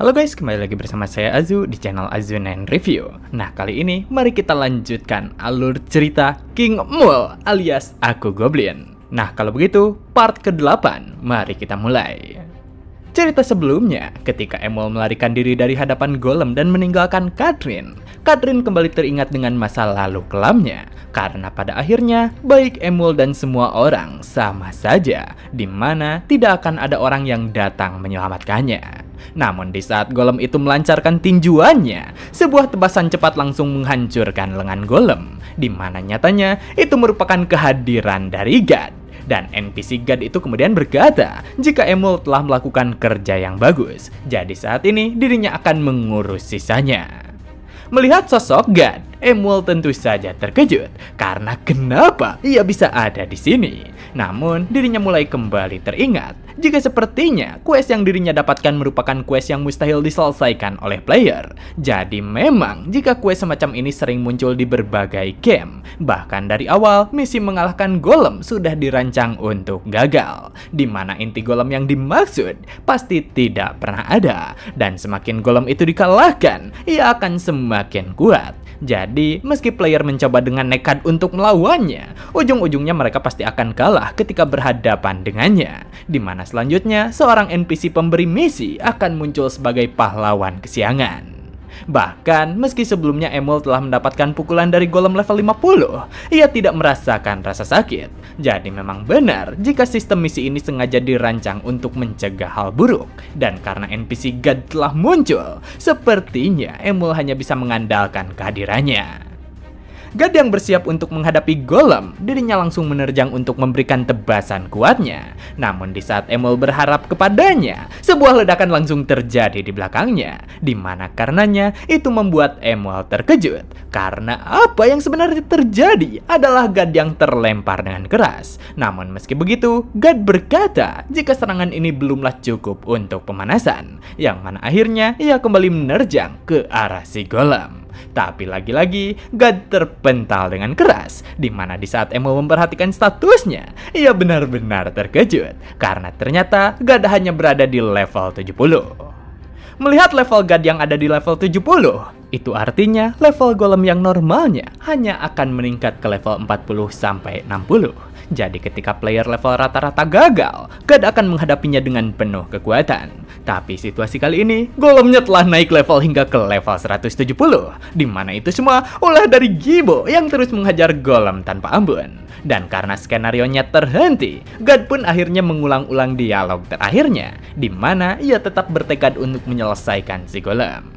Halo guys, kembali lagi bersama saya Azu di channel Azunen Review. Nah, kali ini mari kita lanjutkan alur cerita King Mul alias Aku Goblin. Nah, kalau begitu, part ke-8, mari kita mulai. Cerita sebelumnya, ketika Emul melarikan diri dari hadapan Golem dan meninggalkan Catherine kembali teringat dengan masa lalu kelamnya. Karena pada akhirnya, baik Emul dan semua orang sama saja, di mana tidak akan ada orang yang datang menyelamatkannya. Namun di saat Golem itu melancarkan tinjuannya, sebuah tebasan cepat langsung menghancurkan lengan Golem, di mana nyatanya itu merupakan kehadiran dari God. Dan NPC God itu kemudian berkata, jika Emul telah melakukan kerja yang bagus, jadi saat ini dirinya akan mengurus sisanya. Melihat sosok God, Emul tentu saja terkejut karena kenapa ia bisa ada di sini. Namun dirinya mulai kembali teringat jika sepertinya quest yang dirinya dapatkan merupakan quest yang mustahil diselesaikan oleh player. Jadi memang jika quest semacam ini sering muncul di berbagai game. Bahkan dari awal misi mengalahkan Golem sudah dirancang untuk gagal, di mana inti Golem yang dimaksud pasti tidak pernah ada. Dan semakin Golem itu dikalahkan, ia akan semakin kuat. Jadi, meski player mencoba dengan nekat untuk melawannya, ujung-ujungnya mereka pasti akan kalah ketika berhadapan dengannya. Di mana selanjutnya, seorang NPC pemberi misi akan muncul sebagai pahlawan kesiangan. Bahkan, meski sebelumnya Emul telah mendapatkan pukulan dari Golem level 50, ia tidak merasakan rasa sakit. Jadi memang benar jika sistem misi ini sengaja dirancang untuk mencegah hal buruk. Dan karena NPC God telah muncul, sepertinya Emul hanya bisa mengandalkan kehadirannya. God yang bersiap untuk menghadapi Golem, dirinya langsung menerjang untuk memberikan tebasan kuatnya. Namun di saat Emul berharap kepadanya, sebuah ledakan langsung terjadi di belakangnya, di mana karenanya itu membuat Emul terkejut. Karena apa yang sebenarnya terjadi adalah God yang terlempar dengan keras. Namun meski begitu, God berkata jika serangan ini belumlah cukup untuk pemanasan, yang mana akhirnya ia kembali menerjang ke arah si Golem. Tapi lagi-lagi God terpental dengan keras, di mana di saat Emul memperhatikan statusnya, ia benar-benar terkejut karena ternyata God hanya berada di level 70. Melihat level God yang ada di level 70, itu artinya level Golem yang normalnya hanya akan meningkat ke level 40 sampai 60. Jadi ketika player level rata-rata gagal, God akan menghadapinya dengan penuh kekuatan. Tapi situasi kali ini, Golemnya telah naik level hingga ke level 170, di mana itu semua ulah dari Gibo yang terus menghajar Golem tanpa ampun. Dan karena skenarionya terhenti, God pun akhirnya mengulang-ulang dialog terakhirnya, di mana ia tetap bertekad untuk menyelesaikan si Golem.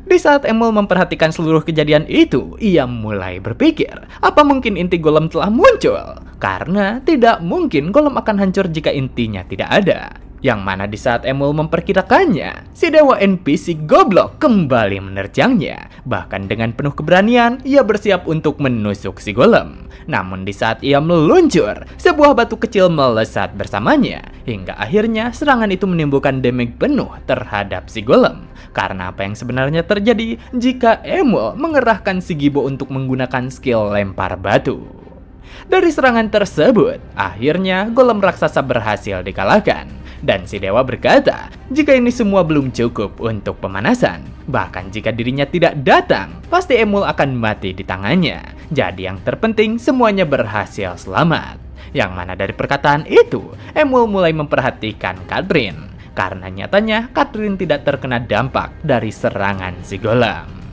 Di saat Emul memperhatikan seluruh kejadian itu, ia mulai berpikir, apa mungkin inti Golem telah muncul? Karena tidak mungkin Golem akan hancur jika intinya tidak ada. Yang mana di saat Emul memperkirakannya, si dewa NPC goblok kembali menerjangnya. Bahkan dengan penuh keberanian, ia bersiap untuk menusuk si Golem. Namun di saat ia meluncur, sebuah batu kecil melesat bersamanya. Hingga akhirnya serangan itu menimbulkan damage penuh terhadap si Golem. Karena apa yang sebenarnya terjadi jika Emul mengerahkan si Gibo untuk menggunakan skill lempar batu. Dari serangan tersebut, akhirnya Golem raksasa berhasil dikalahkan. Dan si dewa berkata, jika ini semua belum cukup untuk pemanasan, bahkan jika dirinya tidak datang, pasti Emul akan mati di tangannya. Jadi yang terpenting semuanya berhasil selamat. Yang mana dari perkataan itu, Emul mulai memperhatikan Catherine. Karena nyatanya Catherine tidak terkena dampak dari serangan si Golem.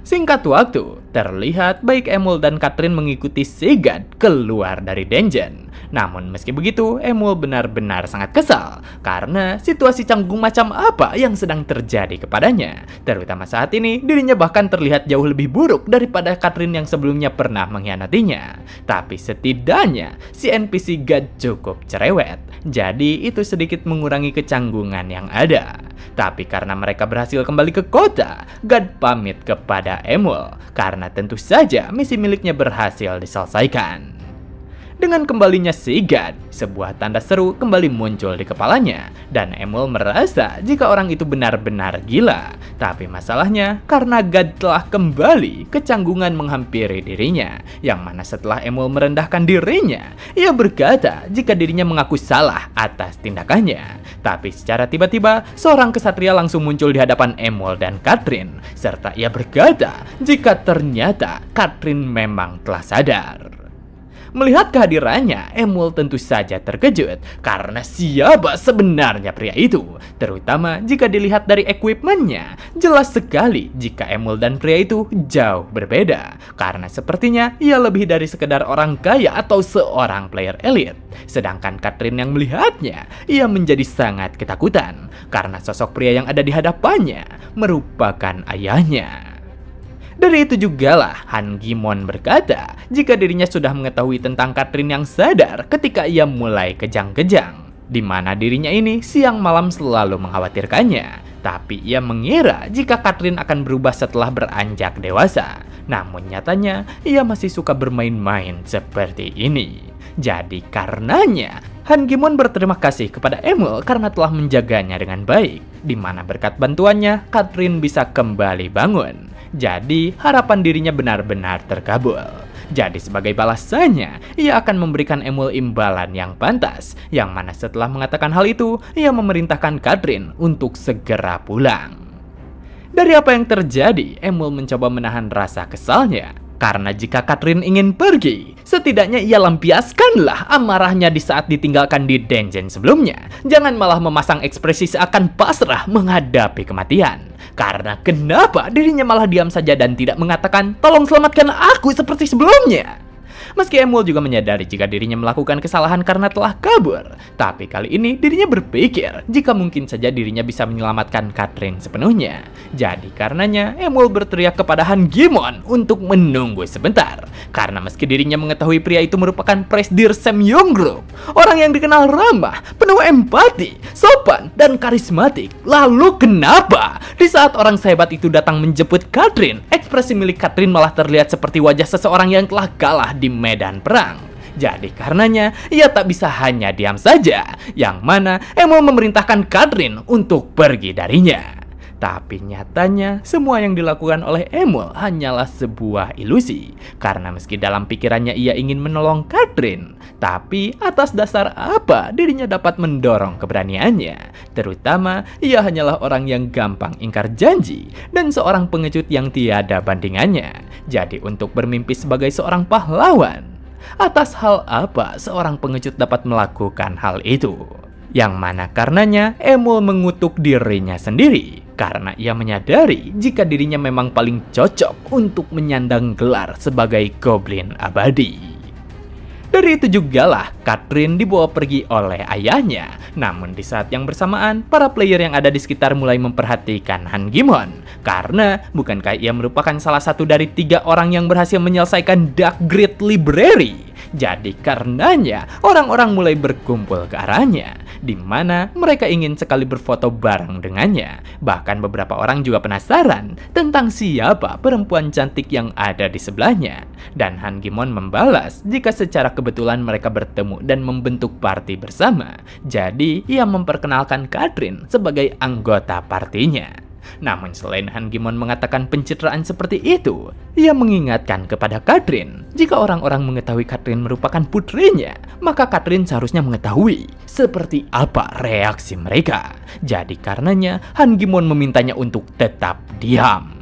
Singkat waktu, terlihat baik Emul dan Catherine mengikuti si God keluar dari dungeon. Namun meski begitu, Emul benar-benar sangat kesal karena situasi canggung macam apa yang sedang terjadi kepadanya. Terutama saat ini, dirinya bahkan terlihat jauh lebih buruk daripada Catherine yang sebelumnya pernah mengkhianatinya. Tapi setidaknya, si NPC God cukup cerewet. Jadi itu sedikit mengurangi kecanggungan yang ada. Tapi karena mereka berhasil kembali ke kota, God pamit kepada Emul karena tentu saja misi miliknya berhasil diselesaikan. Dengan kembalinya si God, sebuah tanda seru kembali muncul di kepalanya, dan Emul merasa jika orang itu benar-benar gila. Tapi masalahnya, karena God telah kembali, kecanggungan menghampiri dirinya, yang mana setelah Emul merendahkan dirinya, ia berkata jika dirinya mengaku salah atas tindakannya. Tapi secara tiba-tiba, seorang kesatria langsung muncul di hadapan Emul dan Catherine, serta ia berkata jika ternyata Catherine memang telah sadar. Melihat kehadirannya, Emul tentu saja terkejut karena siapa sebenarnya pria itu. Terutama jika dilihat dari equipmentnya, jelas sekali jika Emul dan pria itu jauh berbeda. Karena sepertinya ia lebih dari sekedar orang kaya atau seorang player elite. Sedangkan Catherine yang melihatnya, ia menjadi sangat ketakutan karena sosok pria yang ada di hadapannya merupakan ayahnya. Dari itu jugalah Han Gimon berkata jika dirinya sudah mengetahui tentang Catherine yang sadar ketika ia mulai kejang-kejang, di mana dirinya ini siang malam selalu mengkhawatirkannya. Tapi ia mengira jika Catherine akan berubah setelah beranjak dewasa. Namun nyatanya ia masih suka bermain-main seperti ini. Jadi karenanya Han Gimon berterima kasih kepada Emul karena telah menjaganya dengan baik, di mana berkat bantuannya Catherine bisa kembali bangun. Jadi harapan dirinya benar-benar terkabul. Jadi sebagai balasannya, ia akan memberikan Emul imbalan yang pantas, yang mana setelah mengatakan hal itu, ia memerintahkan Catherine untuk segera pulang. Dari apa yang terjadi, Emul mencoba menahan rasa kesalnya. Karena jika Catherine ingin pergi, setidaknya ia lampiaskanlah amarahnya di saat ditinggalkan di dungeon sebelumnya. Jangan malah memasang ekspresi seakan pasrah menghadapi kematian. Karena kenapa dirinya malah diam saja dan tidak mengatakan, "Tolong selamatkan aku seperti sebelumnya." Meski Emul juga menyadari jika dirinya melakukan kesalahan karena telah kabur, tapi kali ini dirinya berpikir jika mungkin saja dirinya bisa menyelamatkan Catherine sepenuhnya. Jadi karenanya Emul berteriak kepada Han Gimon untuk menunggu sebentar. Karena meski dirinya mengetahui pria itu merupakan Presidir Samyong Group, orang yang dikenal ramah, penuh empati, sopan, dan karismatik. Lalu kenapa di saat orang sehebat itu datang menjemput Catherine, ekspresi milik Catherine malah terlihat seperti wajah seseorang yang telah kalah di medan perang. Jadi karenanya ia tak bisa hanya diam saja, yang mana Emul memerintahkan Catherine untuk pergi darinya. Tapi nyatanya semua yang dilakukan oleh Emul hanyalah sebuah ilusi. Karena meski dalam pikirannya ia ingin menolong Catherine, tapi atas dasar apa dirinya dapat mendorong keberaniannya? Terutama ia hanyalah orang yang gampang ingkar janji dan seorang pengecut yang tiada bandingannya. Jadi untuk bermimpi sebagai seorang pahlawan, atas hal apa seorang pengecut dapat melakukan hal itu? Yang mana karenanya Emul mengutuk dirinya sendiri. Karena ia menyadari jika dirinya memang paling cocok untuk menyandang gelar sebagai Goblin Abadi. Dari itu jugalah Catherine dibawa pergi oleh ayahnya. Namun di saat yang bersamaan, para player yang ada di sekitar mulai memperhatikan Han Gimon. Karena bukankah ia merupakan salah satu dari 3 orang yang berhasil menyelesaikan Dark Grid Library? Jadi karenanya orang-orang mulai berkumpul ke arahnya, di mana mereka ingin sekali berfoto bareng dengannya. Bahkan beberapa orang juga penasaran tentang siapa perempuan cantik yang ada di sebelahnya. Dan Han Gimon membalas jika secara kebetulan mereka bertemu dan membentuk party bersama. Jadi ia memperkenalkan Catherine sebagai anggota partinya. Namun selain Han Gimon mengatakan pencitraan seperti itu, ia mengingatkan kepada Catherine jika orang-orang mengetahui Catherine merupakan putrinya, maka Catherine seharusnya mengetahui seperti apa reaksi mereka. Jadi karenanya Han Gimon memintanya untuk tetap diam.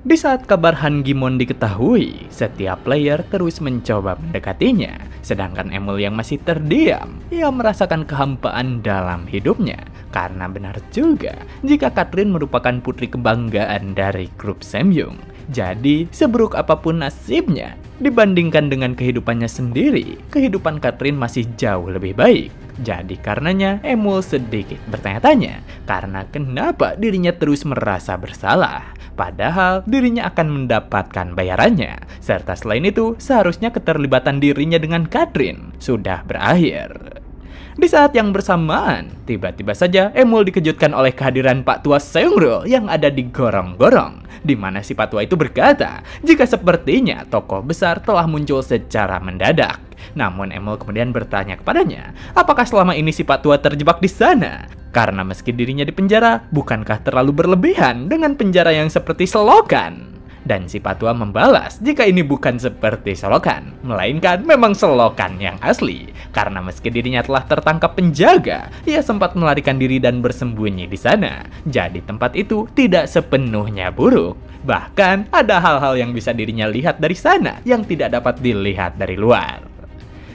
Di saat kabar Han Gimon diketahui, setiap player terus mencoba mendekatinya. Sedangkan Emul yang masih terdiam, ia merasakan kehampaan dalam hidupnya. Karena benar juga, jika Catherine merupakan putri kebanggaan dari grup Samyong. Jadi, seburuk apapun nasibnya, dibandingkan dengan kehidupannya sendiri, kehidupan Catherine masih jauh lebih baik. Jadi karenanya Emul sedikit bertanya-tanya, karena kenapa dirinya terus merasa bersalah. Padahal dirinya akan mendapatkan bayarannya. Serta selain itu, seharusnya keterlibatan dirinya dengan Catherine sudah berakhir. Di saat yang bersamaan, tiba-tiba saja Emul dikejutkan oleh kehadiran Pak Tua Seungrul yang ada di gorong-gorong, di mana si Pak Tua itu berkata jika sepertinya tokoh besar telah muncul secara mendadak. Namun Emul kemudian bertanya kepadanya, apakah selama ini si Pak Tua terjebak di sana? Karena meski dirinya di penjara, bukankah terlalu berlebihan dengan penjara yang seperti selokan? Dan si Pak Tua membalas jika ini bukan seperti selokan, melainkan memang selokan yang asli. Karena meski dirinya telah tertangkap penjaga, ia sempat melarikan diri dan bersembunyi di sana. Jadi tempat itu tidak sepenuhnya buruk. Bahkan ada hal-hal yang bisa dirinya lihat dari sana yang tidak dapat dilihat dari luar.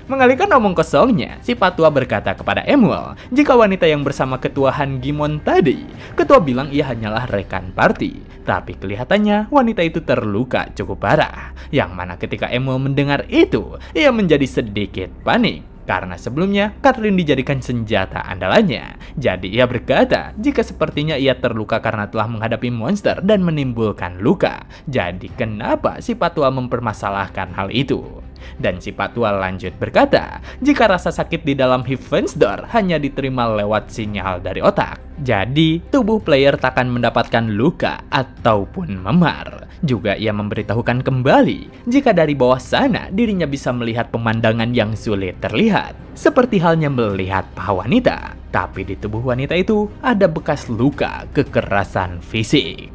Mengalihkan omong kosongnya, si Pak Tua berkata kepada Emul, jika wanita yang bersama ketua Han Gimon tadi, ketua bilang ia hanyalah rekan party. Tapi kelihatannya wanita itu terluka cukup parah. Yang mana ketika Emul mendengar itu, ia menjadi sedikit panik. Karena sebelumnya, Catherine dijadikan senjata andalannya. Jadi ia berkata, jika sepertinya ia terluka karena telah menghadapi monster dan menimbulkan luka. Jadi kenapa si Pak Tua mempermasalahkan hal itu? Dan si Pak Tua lanjut berkata, jika rasa sakit di dalam Heavensdoor hanya diterima lewat sinyal dari otak, jadi tubuh player takkan mendapatkan luka ataupun memar. Juga ia memberitahukan kembali, jika dari bawah sana dirinya bisa melihat pemandangan yang sulit terlihat, seperti halnya melihat paha wanita. Tapi di tubuh wanita itu ada bekas luka kekerasan fisik.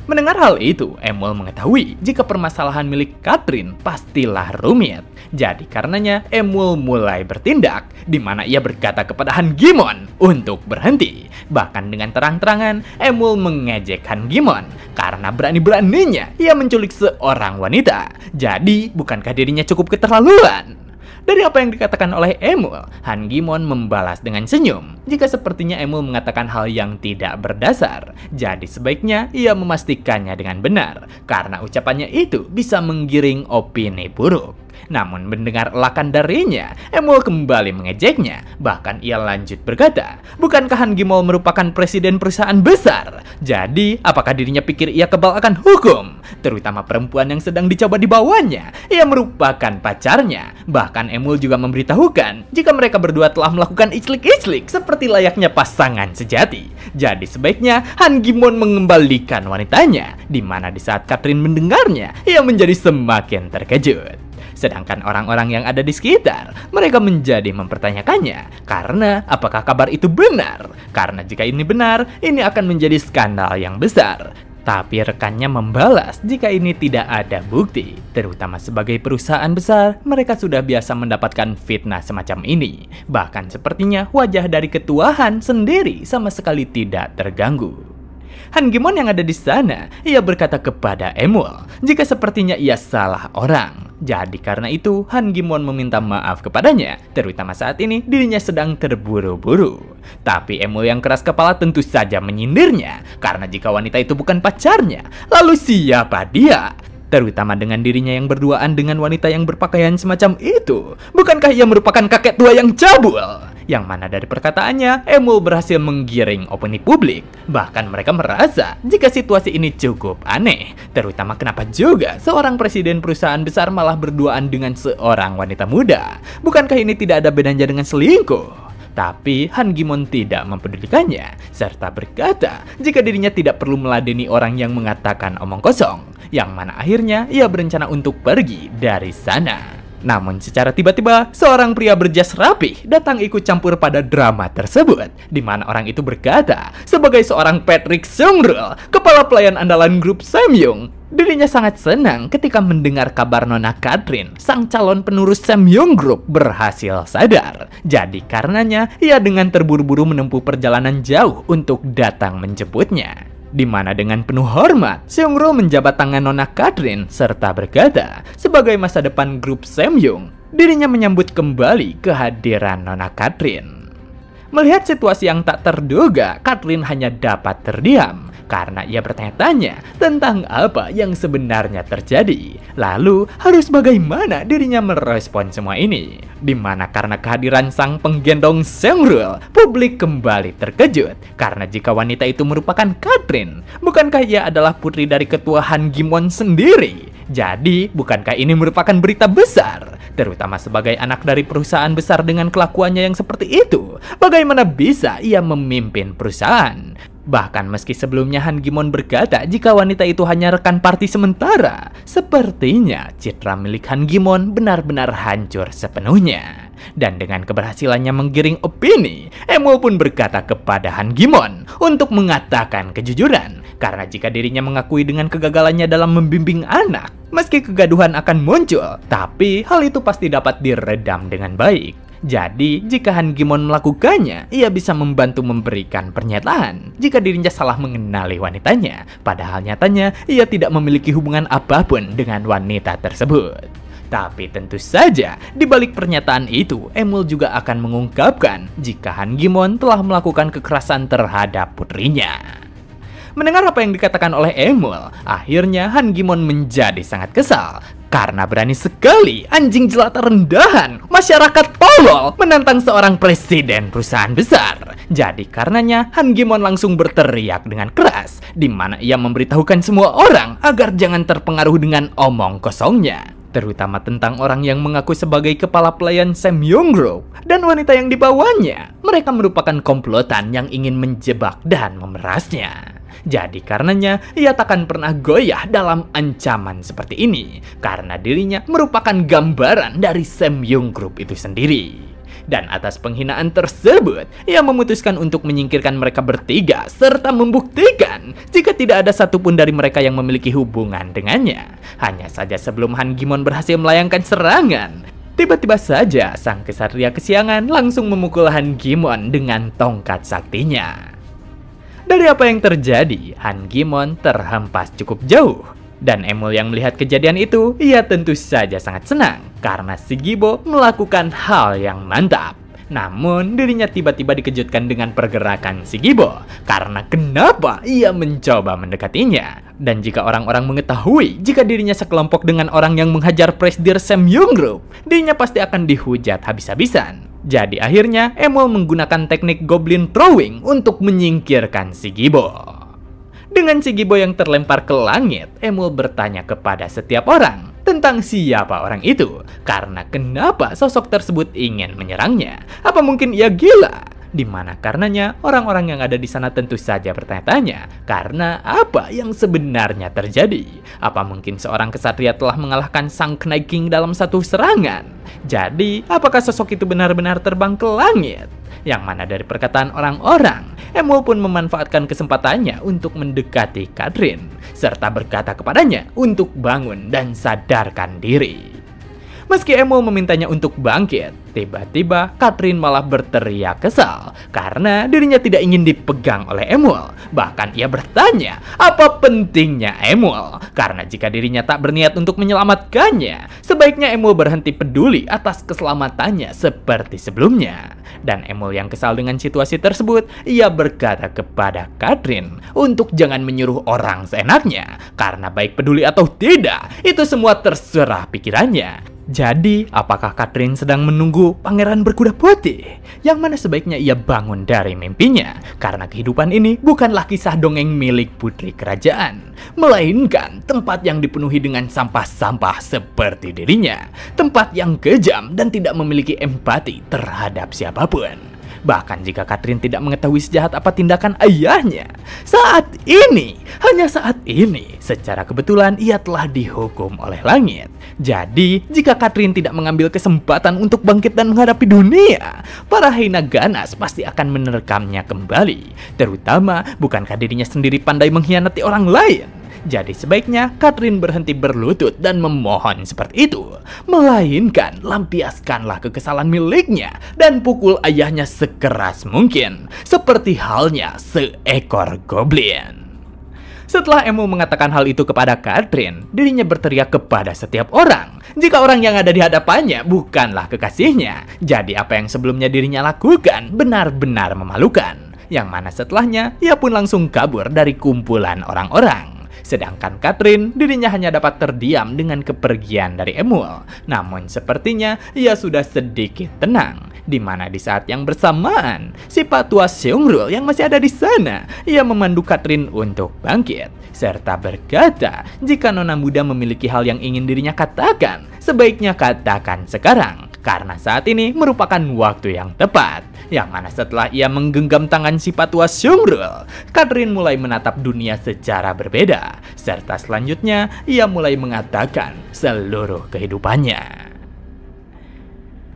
Mendengar hal itu, Emul mengetahui jika permasalahan milik Catherine pastilah rumit. Jadi karenanya Emul mulai bertindak, di mana ia berkata kepada Han Gimon untuk berhenti. Bahkan dengan terang-terangan, Emul mengejek Han Gimon karena berani-beraninya ia menculik seorang wanita. Jadi bukankah dirinya cukup keterlaluan? Dari apa yang dikatakan oleh Emul, Han Gimon membalas dengan senyum. Jika sepertinya Emul mengatakan hal yang tidak berdasar, jadi sebaiknya ia memastikannya dengan benar, karena ucapannya itu bisa menggiring opini buruk. Namun mendengar elakan darinya, Emul kembali mengejeknya. Bahkan ia lanjut berkata, bukankah Han Gimon merupakan presiden perusahaan besar? Jadi, apakah dirinya pikir ia kebal akan hukum? Terutama perempuan yang sedang dicoba dibawanya. Ia merupakan pacarnya. Bahkan Emul juga memberitahukan jika mereka berdua telah melakukan iclik-iclik seperti layaknya pasangan sejati. Jadi sebaiknya Han Gimon mengembalikan wanitanya, di mana di saat Catherine mendengarnya, ia menjadi semakin terkejut. Sedangkan orang-orang yang ada di sekitar, mereka menjadi mempertanyakannya, karena apakah kabar itu benar? Karena jika ini benar, ini akan menjadi skandal yang besar. Tapi rekannya membalas jika ini tidak ada bukti. Terutama sebagai perusahaan besar, mereka sudah biasa mendapatkan fitnah semacam ini. Bahkan sepertinya wajah dari ketua Han sendiri sama sekali tidak terganggu. Han Gimon yang ada di sana, ia berkata kepada Emul jika sepertinya ia salah orang. Jadi karena itu Han Gimon meminta maaf kepadanya, terutama saat ini dirinya sedang terburu-buru. Tapi Emul yang keras kepala tentu saja menyindirnya, karena jika wanita itu bukan pacarnya, lalu siapa dia? Terutama dengan dirinya yang berduaan dengan wanita yang berpakaian semacam itu. Bukankah ia merupakan kakek tua yang cabul? Yang mana dari perkataannya, Emul berhasil menggiring opini publik. Bahkan mereka merasa jika situasi ini cukup aneh. Terutama kenapa juga seorang presiden perusahaan besar malah berduaan dengan seorang wanita muda. Bukankah ini tidak ada bedanya dengan selingkuh? Tapi Han Gimon tidak mempedulikannya, serta berkata jika dirinya tidak perlu meladeni orang yang mengatakan omong kosong. Yang mana akhirnya ia berencana untuk pergi dari sana. Namun secara tiba-tiba, seorang pria berjas rapih datang ikut campur pada drama tersebut, di mana orang itu berkata, sebagai seorang Patrick Seungrul, kepala pelayan andalan grup Samyung, dirinya sangat senang ketika mendengar kabar Nona Catherine, sang calon penerus Samyung Group, berhasil sadar. Jadi karenanya, ia dengan terburu-buru menempuh perjalanan jauh untuk datang menjemputnya. Di mana dengan penuh hormat, Seungrul menjabat tangan Nona Catherine serta berkata, sebagai masa depan grup Samyung, dirinya menyambut kembali kehadiran Nona Catherine. Melihat situasi yang tak terduga, Catherine hanya dapat terdiam karena ia bertanya-tanya tentang apa yang sebenarnya terjadi. Lalu harus bagaimana dirinya merespon semua ini? Dimana karena kehadiran sang penggendong Seungrul, publik kembali terkejut. Karena jika wanita itu merupakan Catherine, bukankah ia adalah putri dari ketua Han Gimon sendiri? Jadi, bukankah ini merupakan berita besar? Terutama sebagai anak dari perusahaan besar dengan kelakuannya yang seperti itu. Bagaimana bisa ia memimpin perusahaan? Bahkan meski sebelumnya Han Gimon berkata jika wanita itu hanya rekan party sementara, sepertinya citra milik Han Gimon benar-benar hancur sepenuhnya. Dan dengan keberhasilannya menggiring opini, Emul pun berkata kepada Han Gimon untuk mengatakan kejujuran. Karena jika dirinya mengakui dengan kegagalannya dalam membimbing anak, meski kegaduhan akan muncul, tapi hal itu pasti dapat diredam dengan baik. Jadi, jika Han Gimon melakukannya, ia bisa membantu memberikan pernyataan jika dirinya salah mengenali wanitanya. Padahal nyatanya, ia tidak memiliki hubungan apapun dengan wanita tersebut. Tapi tentu saja, di balik pernyataan itu, Emul juga akan mengungkapkan jika Han Gimon telah melakukan kekerasan terhadap putrinya. Mendengar apa yang dikatakan oleh Emul, akhirnya Han Gimon menjadi sangat kesal. Karena berani sekali anjing jelata rendahan, masyarakat tolol, menantang seorang presiden perusahaan besar. Jadi karenanya Han Gimon langsung berteriak dengan keras, di mana ia memberitahukan semua orang agar jangan terpengaruh dengan omong kosongnya. Terutama tentang orang yang mengaku sebagai kepala pelayan Samyung Group dan wanita yang dibawanya. Mereka merupakan komplotan yang ingin menjebak dan memerasnya. Jadi karenanya ia takkan pernah goyah dalam ancaman seperti ini, karena dirinya merupakan gambaran dari Samyung Group itu sendiri. Dan atas penghinaan tersebut, ia memutuskan untuk menyingkirkan mereka bertiga serta membuktikan jika tidak ada satupun dari mereka yang memiliki hubungan dengannya. Hanya saja sebelum Han Gimon berhasil melayangkan serangan, tiba-tiba saja sang kesatria kesiangan langsung memukul Han Gimon dengan tongkat saktinya. Dari apa yang terjadi, Han Gimon terhempas cukup jauh. Dan Emul yang melihat kejadian itu, ia tentu saja sangat senang karena si Gibo melakukan hal yang mantap. Namun, dirinya tiba-tiba dikejutkan dengan pergerakan si Gibo. Karena kenapa ia mencoba mendekatinya? Dan jika orang-orang mengetahui jika dirinya sekelompok dengan orang yang menghajar presidir Samyung Group, dirinya pasti akan dihujat habis-habisan. Jadi akhirnya Emul menggunakan teknik Goblin Throwing untuk menyingkirkan si Gibo. Dengan si Gibo yang terlempar ke langit, Emul bertanya kepada setiap orang tentang siapa orang itu. Karena kenapa sosok tersebut ingin menyerangnya? Apa mungkin ia gila? Dimana karenanya orang-orang yang ada di sana tentu saja bertanya-tanya karena apa yang sebenarnya terjadi. Apa mungkin seorang kesatria telah mengalahkan sang Night King dalam satu serangan? Jadi apakah sosok itu benar-benar terbang ke langit? Yang mana dari perkataan orang-orang, Emul pun memanfaatkan kesempatannya untuk mendekati Katrin serta berkata kepadanya untuk bangun dan sadarkan diri. Meski Emul memintanya untuk bangkit, tiba-tiba Katrin malah berteriak kesal karena dirinya tidak ingin dipegang oleh Emul. Bahkan ia bertanya, apa pentingnya Emul? Karena jika dirinya tak berniat untuk menyelamatkannya, sebaiknya Emul berhenti peduli atas keselamatannya seperti sebelumnya. Dan Emul yang kesal dengan situasi tersebut, ia berkata kepada Katrin untuk jangan menyuruh orang seenaknya. Karena baik peduli atau tidak, itu semua terserah pikirannya. Jadi, apakah Katrin sedang menunggu pangeran berkuda putih? Yang mana sebaiknya ia bangun dari mimpinya? Karena kehidupan ini bukanlah kisah dongeng milik putri kerajaan, melainkan tempat yang dipenuhi dengan sampah-sampah seperti dirinya. Tempat yang kejam dan tidak memiliki empati terhadap siapapun. Bahkan jika Katrin tidak mengetahui sejahat apa tindakan ayahnya, saat ini, hanya saat ini, secara kebetulan ia telah dihukum oleh langit. Jadi, jika Katrin tidak mengambil kesempatan untuk bangkit dan menghadapi dunia, para Hyena ganas pasti akan menerkamnya kembali. Terutama, bukankah dirinya sendiri pandai mengkhianati orang lain? Jadi sebaiknya Katrin berhenti berlutut dan memohon seperti itu. Melainkan lampiaskanlah kekesalan miliknya dan pukul ayahnya sekeras mungkin. Seperti halnya seekor goblin. Setelah Emul mengatakan hal itu kepada Katrin, dirinya berteriak kepada setiap orang. Jika orang yang ada di hadapannya bukanlah kekasihnya, jadi apa yang sebelumnya dirinya lakukan benar-benar memalukan. Yang mana setelahnya, ia pun langsung kabur dari kumpulan orang-orang. Sedangkan Catherine, dirinya hanya dapat terdiam dengan kepergian dari Emul. Namun sepertinya ia sudah sedikit tenang, di mana di saat yang bersamaan, si Patua Seongrul yang masih ada di sana, ia memandu Catherine untuk bangkit, serta berkata, jika nona muda memiliki hal yang ingin dirinya katakan, sebaiknya katakan sekarang, karena saat ini merupakan waktu yang tepat. Yang mana setelah ia menggenggam tangan si Patua Seongrul, Catherine mulai menatap dunia secara berbeda, serta selanjutnya ia mulai mengatakan seluruh kehidupannya.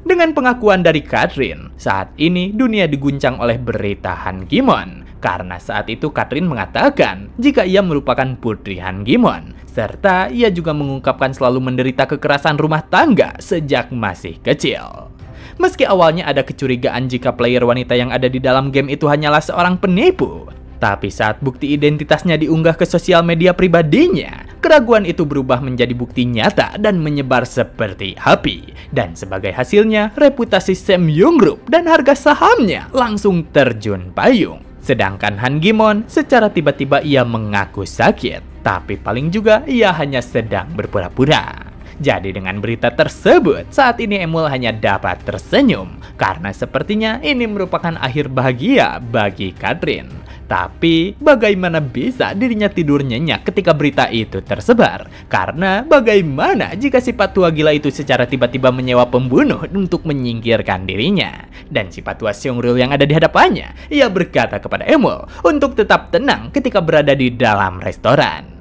Dengan pengakuan dari Catherine, saat ini dunia diguncang oleh berita Han Gimon. Karena saat itu Catherine mengatakan jika ia merupakan putri Han Gimon, serta ia juga mengungkapkan selalu menderita kekerasan rumah tangga sejak masih kecil. Meski awalnya ada kecurigaan jika player wanita yang ada di dalam game itu hanyalah seorang penipu, tapi saat bukti identitasnya diunggah ke sosial media pribadinya, keraguan itu berubah menjadi bukti nyata dan menyebar seperti api. Dan sebagai hasilnya, reputasi Samyang Group dan harga sahamnya langsung terjun payung. Sedangkan Han Gimon secara tiba-tiba ia mengaku sakit, tapi paling juga ia hanya sedang berpura-pura. Jadi dengan berita tersebut, saat ini Emul hanya dapat tersenyum, karena sepertinya ini merupakan akhir bahagia bagi Catherine. Tapi bagaimana bisa dirinya tidur nyenyak ketika berita itu tersebar? Karena bagaimana jika si Patua gila itu secara tiba-tiba menyewa pembunuh untuk menyingkirkan dirinya? Dan si Patua Seongrul yang ada di hadapannya, ia berkata kepada Emul untuk tetap tenang ketika berada di dalam restoran.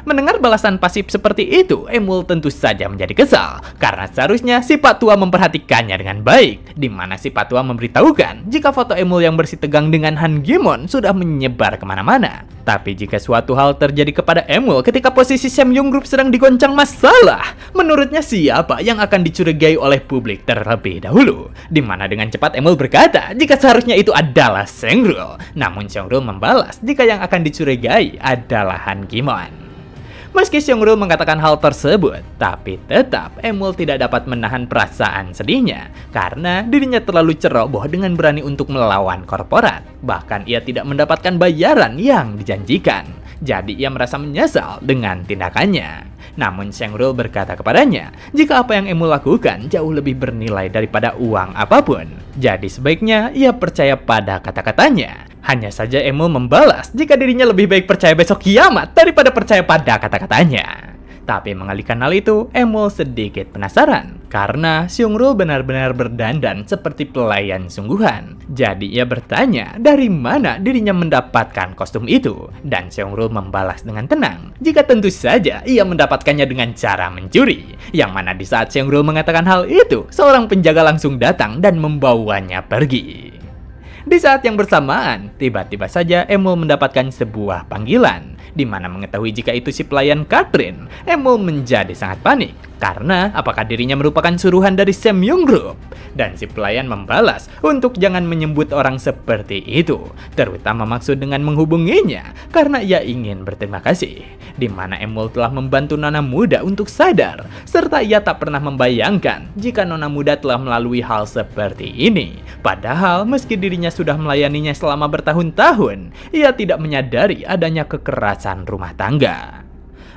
Mendengar balasan pasif seperti itu, Emul tentu saja menjadi kesal, karena seharusnya si Patua memperhatikannya dengan baik, di mana si Patua memberitahukan jika foto Emul yang bersih tegang dengan Han Gimon sudah menyebar kemana-mana. Tapi jika suatu hal terjadi kepada Emul ketika posisi Samyang Group sedang digoncang masalah, menurutnya siapa yang akan dicurigai oleh publik terlebih dahulu? Di mana dengan cepat Emul berkata jika seharusnya itu adalah Seongrul, namun Seongrul membalas jika yang akan dicurigai adalah Han Gimon. Meski Seongrul mengatakan hal tersebut, tapi tetap Emul tidak dapat menahan perasaan sedihnya karena dirinya terlalu ceroboh dengan berani untuk melawan korporat. Bahkan ia tidak mendapatkan bayaran yang dijanjikan. Jadi ia merasa menyesal dengan tindakannya. Namun Seongrul berkata kepadanya, jika apa yang Emul lakukan jauh lebih bernilai daripada uang apapun, jadi sebaiknya ia percaya pada kata-katanya. Hanya saja Emul membalas jika dirinya lebih baik percaya besok kiamat daripada percaya pada kata-katanya. Tapi mengalihkan hal itu, Emul sedikit penasaran karena Seongrul benar-benar berdandan seperti pelayan sungguhan. Jadi ia bertanya dari mana dirinya mendapatkan kostum itu. Dan Seongrul membalas dengan tenang jika tentu saja ia mendapatkannya dengan cara mencuri. Yang mana di saat Seongrul mengatakan hal itu, seorang penjaga langsung datang dan membawanya pergi. Di saat yang bersamaan, tiba-tiba saja Emul mendapatkan sebuah panggilan, di mana mengetahui jika itu si pelayan Catherine, Emul menjadi sangat panik, karena apakah dirinya merupakan suruhan dari Samyang Group? Dan si pelayan membalas untuk jangan menyebut orang seperti itu, terutama maksud dengan menghubunginya, karena ia ingin berterima kasih, di mana Emul telah membantu nona muda untuk sadar, serta ia tak pernah membayangkan jika nona muda telah melalui hal seperti ini. Padahal meski dirinya sudah melayaninya selama bertahun-tahun, ia tidak menyadari adanya kekerasan rumah tangga.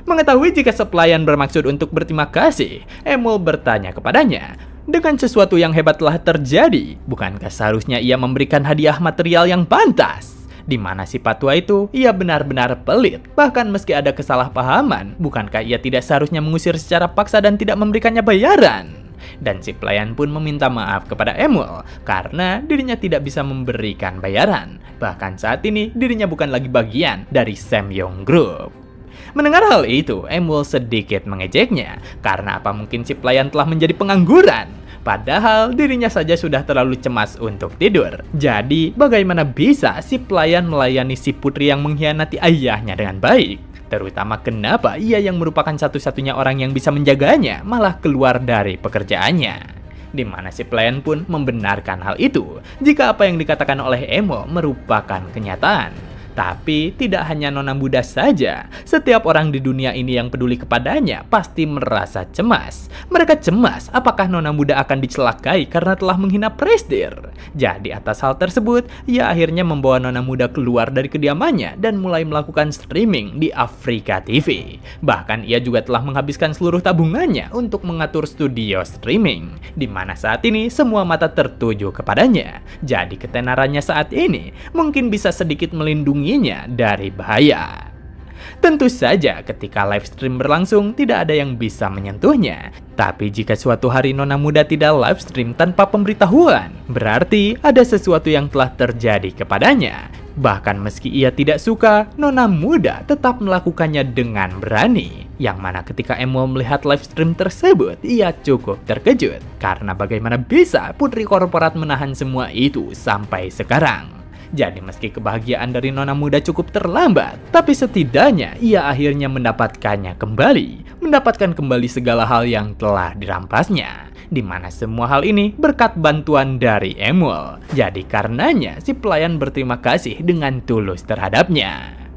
Mengetahui jika si pelayan bermaksud untuk berterima kasih, Emul bertanya kepadanya, dengan sesuatu yang hebat telah terjadi, bukankah seharusnya ia memberikan hadiah material yang pantas? Di mana si Patua itu, ia benar-benar pelit. Bahkan meski ada kesalahpahaman, bukankah ia tidak seharusnya mengusir secara paksa dan tidak memberikannya bayaran? Dan si pelayan pun meminta maaf kepada Emul karena dirinya tidak bisa memberikan bayaran. Bahkan saat ini dirinya bukan lagi bagian dari Samyang Group. Mendengar hal itu, Emul sedikit mengejeknya karena apa mungkin si pelayan telah menjadi pengangguran. Padahal dirinya saja sudah terlalu cemas untuk tidur. Jadi bagaimana bisa si pelayan melayani si putri yang mengkhianati ayahnya dengan baik? Terutama kenapa ia yang merupakan satu-satunya orang yang bisa menjaganya malah keluar dari pekerjaannya. Di mana si pelayan pun membenarkan hal itu jika apa yang dikatakan oleh Emul merupakan kenyataan. Tapi tidak hanya Nona muda saja, setiap orang di dunia ini yang peduli kepadanya pasti merasa cemas. Mereka cemas apakah Nona muda akan dicelakai karena telah menghina Presdir. Jadi atas hal tersebut, ia akhirnya membawa Nona muda keluar dari kediamannya dan mulai melakukan streaming di Afrika TV. Bahkan ia juga telah menghabiskan seluruh tabungannya untuk mengatur studio streaming, di mana saat ini semua mata tertuju kepadanya. Jadi ketenarannya saat ini mungkin bisa sedikit melindunginya dari bahaya. Tentu saja ketika live stream berlangsung tidak ada yang bisa menyentuhnya. Tapi jika suatu hari Nona muda tidak live stream tanpa pemberitahuan, berarti ada sesuatu yang telah terjadi kepadanya. Bahkan meski ia tidak suka, Nona muda tetap melakukannya dengan berani. Yang mana ketika Emuel melihat live stream tersebut, ia cukup terkejut. Karena bagaimana bisa putri korporat menahan semua itu sampai sekarang. Jadi meski kebahagiaan dari Nona muda cukup terlambat, tapi setidaknya ia akhirnya mendapatkannya kembali. Mendapatkan kembali segala hal yang telah dirampasnya. Di mana semua hal ini berkat bantuan dari Emuel. Jadi karenanya si pelayan berterima kasih dengan tulus terhadapnya.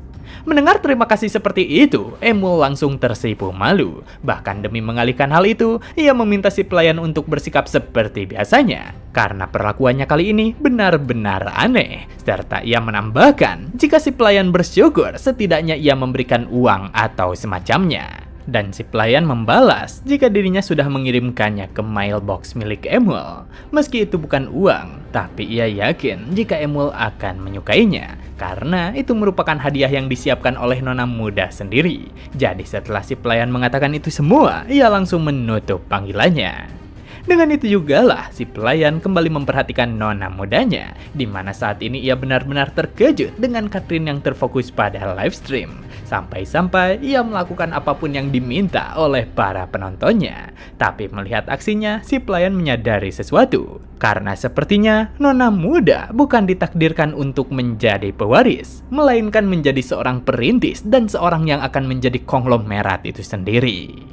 Mendengar terima kasih seperti itu, Emuel langsung tersipu malu. Bahkan demi mengalihkan hal itu, ia meminta si pelayan untuk bersikap seperti biasanya. Karena perlakuannya kali ini benar-benar aneh. Serta ia menambahkan, jika si pelayan bersyukur, setidaknya ia memberikan uang atau semacamnya. Dan si pelayan membalas jika dirinya sudah mengirimkannya ke mailbox milik Emuel. Meski itu bukan uang, tapi ia yakin jika Emuel akan menyukainya. Karena itu merupakan hadiah yang disiapkan oleh Nona muda sendiri. Jadi setelah si pelayan mengatakan itu semua, ia langsung menutup panggilannya. Dengan itu jugalah si pelayan kembali memperhatikan Nona mudanya, di mana saat ini ia benar-benar terkejut dengan Catherine yang terfokus pada live stream. Sampai-sampai ia melakukan apapun yang diminta oleh para penontonnya. Tapi melihat aksinya, si pelayan menyadari sesuatu. Karena sepertinya Nona muda bukan ditakdirkan untuk menjadi pewaris, melainkan menjadi seorang perintis dan seorang yang akan menjadi konglomerat itu sendiri.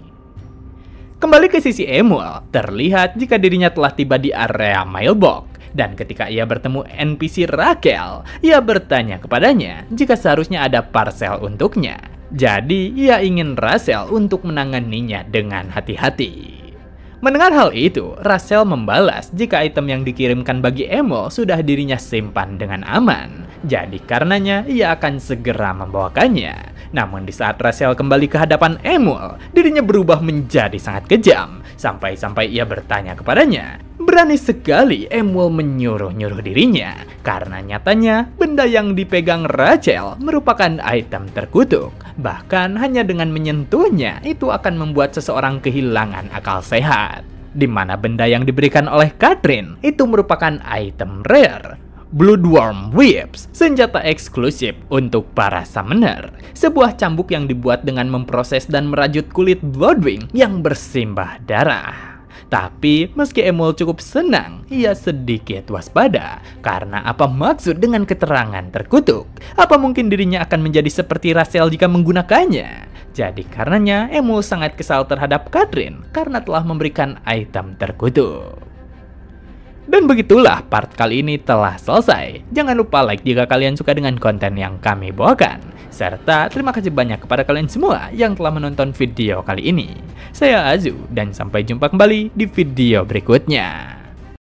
Kembali ke sisi Emuel, terlihat jika dirinya telah tiba di area mailbox. Dan ketika ia bertemu NPC Rachel, ia bertanya kepadanya jika seharusnya ada parcel untuknya. Jadi, ia ingin Rachel untuk menanganinya dengan hati-hati. Mendengar hal itu, Rachel membalas jika item yang dikirimkan bagi Emuel sudah dirinya simpan dengan aman. Jadi karenanya, ia akan segera membawakannya. Namun di saat Rachel kembali ke hadapan Emuel, dirinya berubah menjadi sangat kejam. Sampai-sampai ia bertanya kepadanya. Berani sekali Emuel menyuruh-nyuruh dirinya. Karena nyatanya, benda yang dipegang Rachel merupakan item terkutuk. Bahkan hanya dengan menyentuhnya, itu akan membuat seseorang kehilangan akal sehat. Di mana benda yang diberikan oleh Catherine itu merupakan item rare. Bloodworm Whips, senjata eksklusif untuk para summoner. Sebuah cambuk yang dibuat dengan memproses dan merajut kulit Bloodwing yang bersimbah darah. Tapi meski Emuel cukup senang, ia sedikit waspada. Karena apa maksud dengan keterangan terkutuk? Apa mungkin dirinya akan menjadi seperti Rachel jika menggunakannya? Jadi karenanya Emuel sangat kesal terhadap Catherine karena telah memberikan item terkutuk. Dan begitulah part kali ini telah selesai. Jangan lupa like jika kalian suka dengan konten yang kami bawakan. Serta terima kasih banyak kepada kalian semua yang telah menonton video kali ini. Saya Azu dan sampai jumpa kembali di video berikutnya.